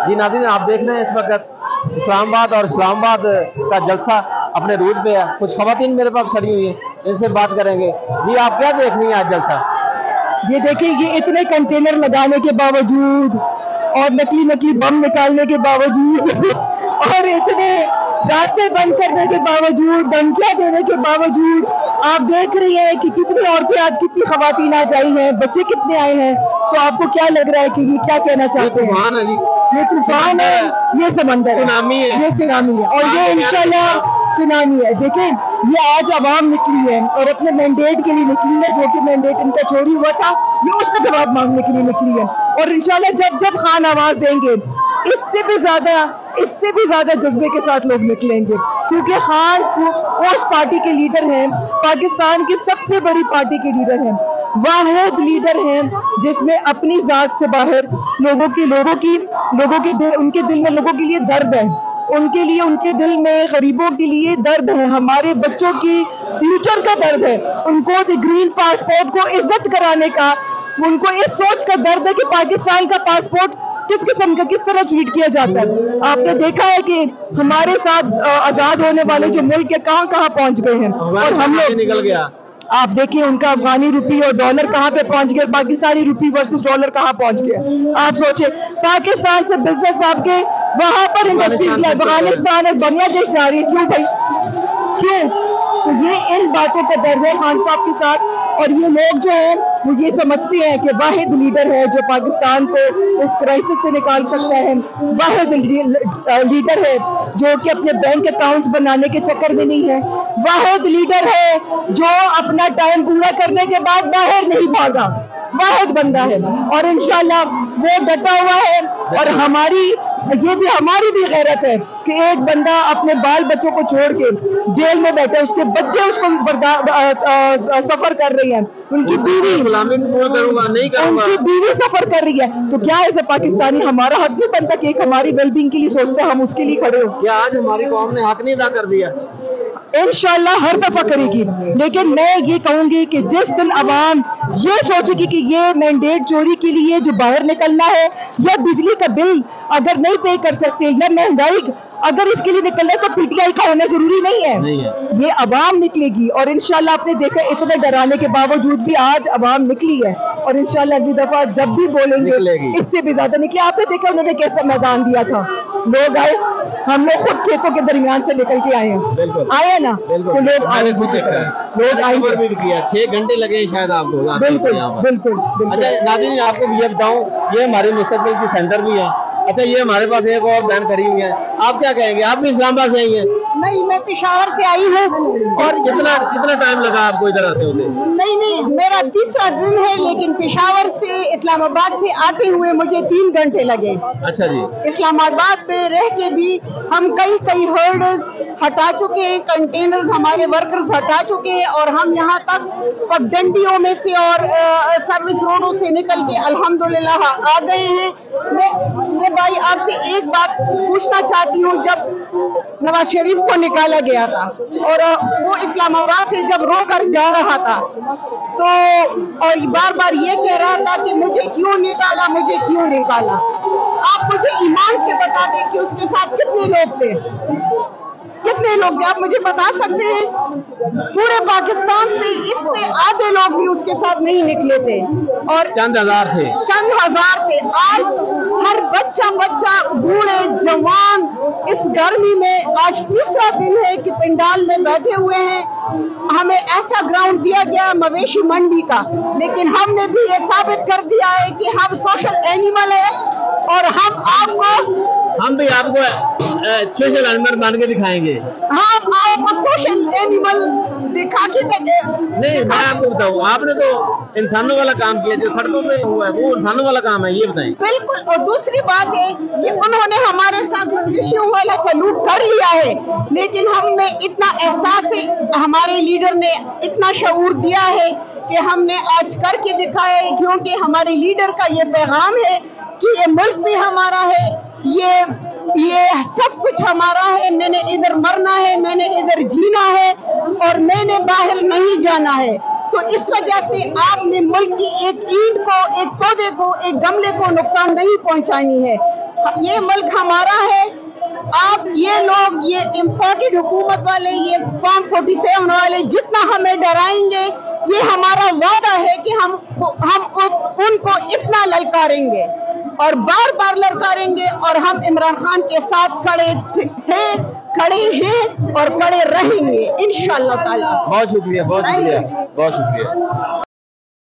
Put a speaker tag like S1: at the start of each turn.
S1: जी नाज़रीन, आप देख रहे हैं इस वक्त इस्लामाबाद और इस्लामाबाद का जलसा अपने रूट पे है। कुछ खवातीन मेरे पास खड़ी हुई हैं, इनसे बात करेंगे। जी आप क्या देख रही हैं आज जलसा?
S2: ये देखिए, ये इतने कंटेनर लगाने के बावजूद और नकली बम निकालने के बावजूद और इतने रास्ते बंद करने के बावजूद, धमकियां देने के बावजूद आप देख रही हैं कि कितनी औरतें आज, कितनी खवातीन आज आई हैं, बच्चे कितने आए हैं। तो आपको क्या लग रहा है कि ये क्या कहना चाहते हैं?
S1: तूफान है जी,
S2: ये तूफान है, ये समंदर है,
S1: सुनामी है,
S2: ये सुनामी है और ये इंशाल्लाह सुनामी है। देखें, ये आज आवाम निकली है और अपने मैंडेट के लिए निकली है, जो कि मैंडेट इनका चोरी हुआ था, ये उसका जवाब मांगने के लिए निकली है। और इंशाल्लाह जब जब खान आवाज देंगे, इससे भी ज्यादा जज्बे के साथ लोग निकलेंगे, क्योंकि खान उस पार्टी के लीडर हैं, पाकिस्तान की सबसे बड़ी पार्टी के लीडर हैं, वाहिद लीडर हैं जिसमें अपनी जात से बाहर उनके दिल में लोगों के लिए दर्द है, उनके दिल में गरीबों के लिए दर्द है, हमारे बच्चों की फ्यूचर का दर्द है, उनको ग्रीन पासपोर्ट को इज्जत कराने का, उनको इस सोच का दर्द है कि पाकिस्तान का पासपोर्ट किस किस्म का, किस तरह ट्रीट किया जाता है। आपने देखा है कि हमारे साथ आजाद होने वाले जो मुल्क है कहाँ कहाँ पहुंच गए हैं, और हम लोग
S1: निकल गया।
S2: आप देखिए उनका अफगानी रुपी और डॉलर कहाँ पे पहुंच गया, पाकिस्तानी रुपी वर्सेस डॉलर कहाँ पहुंच गया। आप सोचे, पाकिस्तान से बिजनेस आपके वहां पर इंडस्ट्रीज अफगानिस्तान और बांग्लादेश जा रही है, क्यों भाई, क्यों? तो ये इन बातों का दर्द है खान साहब के साथ, और ये लोग जो है वो ये समझते हैं कि वाहिद लीडर है जो पाकिस्तान को इस क्राइसिस से निकाल सकता है, वाहिद लीडर है जो कि अपने बैंक अकाउंट्स बनाने के चक्कर में नहीं है, वाहिद लीडर है जो अपना टाइम पूरा करने के बाद बाहर नहीं भागा, वाहिद बंदा है। और इंशाल्लाह वो डटा हुआ है, और हमारी भी गैरत है कि एक बंदा अपने बाल बच्चों को छोड़ के जेल में बैठे, उसके बच्चे उसको सफर कर रही हैं, उनकी बीवी सफर कर रही है। तो क्या ऐसे पाकिस्तानी हमारा हक नहीं बनता कि एक हमारी वेलबींग के लिए सोचते हैं, हम उसके लिए खड़े हो?
S1: क्या आज हमारी कौम ने हक नहीं अदा कर दिया?
S2: इंशाल्लाह हर दफा करेगी, लेकिन मैं ये कहूंगी कि जिस दिन अवाम ये सोचेगी कि ये मैंडेट चोरी के लिए जो बाहर निकलना है, या बिजली का बिल अगर नहीं पे कर सकते, या महंगाई अगर इसके लिए निकलना है, तो पीटीआई का होना जरूरी नहीं है, ये अवाम निकलेगी। और इंशाल्लाह आपने देखा इतने डराने के बावजूद भी आज अवाम निकली है, और इंशाल्लाह अगली दफा जब भी बोलेंगे इससे भी ज्यादा निकले। आपने देखा उन्होंने कैसा मैदान दिया था, लोग आए, हम लोग खुद खेतों के दरमियान से निकल के आए हैं, आए ना, तो लोग आए, लोग आए,
S1: 6 घंटे लगे शायद आपको।
S2: बिल्कुल।
S1: अच्छा नाज़रीन, आपको ये बताऊं, ये हमारे मुस्तकबिल की सेंटर भी है। अच्छा, ये हमारे पास एक और बहन खड़ी हुई है, आप क्या कहेंगे? आप भी इस्लामाबाद से आई हैं?
S2: नहीं, मैं पेशावर से आई हूँ।
S1: और कितना टाइम लगा आपको इधर आते हुए?
S2: नहीं, मेरा तीसरा दिन है, लेकिन पेशावर से इस्लामाबाद से आते हुए मुझे 3 घंटे लगे।
S1: अच्छा जी।
S2: इस्लामाबाद में रह के भी हम कई हर्डल्स हटा चुके हैं, कंटेनर्स हमारे वर्कर्स हटा चुके हैं, और हम यहाँ तक पगडंडियों में से और सर्विस रोडों से निकल के अल्हम्दुलिल्लाह आ गए हैं। मैं भाई आपसे एक बात पूछना चाहती हूँ, जब नवाज शरीफ को निकाला गया था और वो इस्लामाबाद से जब रो कर जा रहा था, तो और बार ये कह रहा था कि मुझे क्यों निकाला, आप मुझे ईमान से बता दें कि उसके साथ कितने लोग थे? आप मुझे बता सकते हैं? पूरे पाकिस्तान से इससे आधे लोग भी उसके साथ नहीं निकले थे, और
S1: चंद हजार थे।
S2: आज हर बच्चा बूढ़े जवान इस गर्मी में, आज तीसरा दिन है कि पंडाल में बैठे हुए हैं। हमें ऐसा ग्राउंड दिया गया मवेशी मंडी का, लेकिन हमने भी ये साबित कर दिया है कि हम सोशल एनिमल है, और हम भी आपको सोशल एनिमल बन के दिखाएंगे। हम आपको सोशल एनिमल दिखा के
S1: नहीं, मैं आपको बताऊँ, आपने तो इंसानों वाला काम किया, जो सड़कों में हुआ है वो इंसानों वाला काम है, ये बताएं।
S2: बिल्कुल। और दूसरी बात है कि उन्होंने हमारे साथ मवेशियों वाला सलूक कर लिया है, लेकिन हमें इतना एहसास है, हमारे लीडर ने इतना शऊर दिया है कि हमने आज करके दिखाया है, क्योंकि हमारे लीडर का ये पैगाम है कि ये मुल्क भी हमारा है, ये सब कुछ हमारा है, मैंने इधर मरना है, मैंने इधर जीना है, और मैंने बाहर नहीं जाना है। तो इस वजह से आपने मुल्क की एक ईंट को, एक पौधे को, एक गमले को नुकसान नहीं पहुंचानी है।
S3: یہ ملک ہمارا ہے. آپ یہ لوگ یہ امپورٹڈ حکومت والے یہ فارم 47 والے جتنا ہمیں ڈرائیں گے یہ ہمارا وعدہ ہے کہ ہم ان کو اتنا للکاریں گے اور بار بار للکاریں گے اور ہم عمران خان کے ساتھ کھڑے ہیں اور کھڑے رہیں گے انشاءاللہ تعالی.
S1: بہت شکریہ بہت شکریہ بہت شکریہ.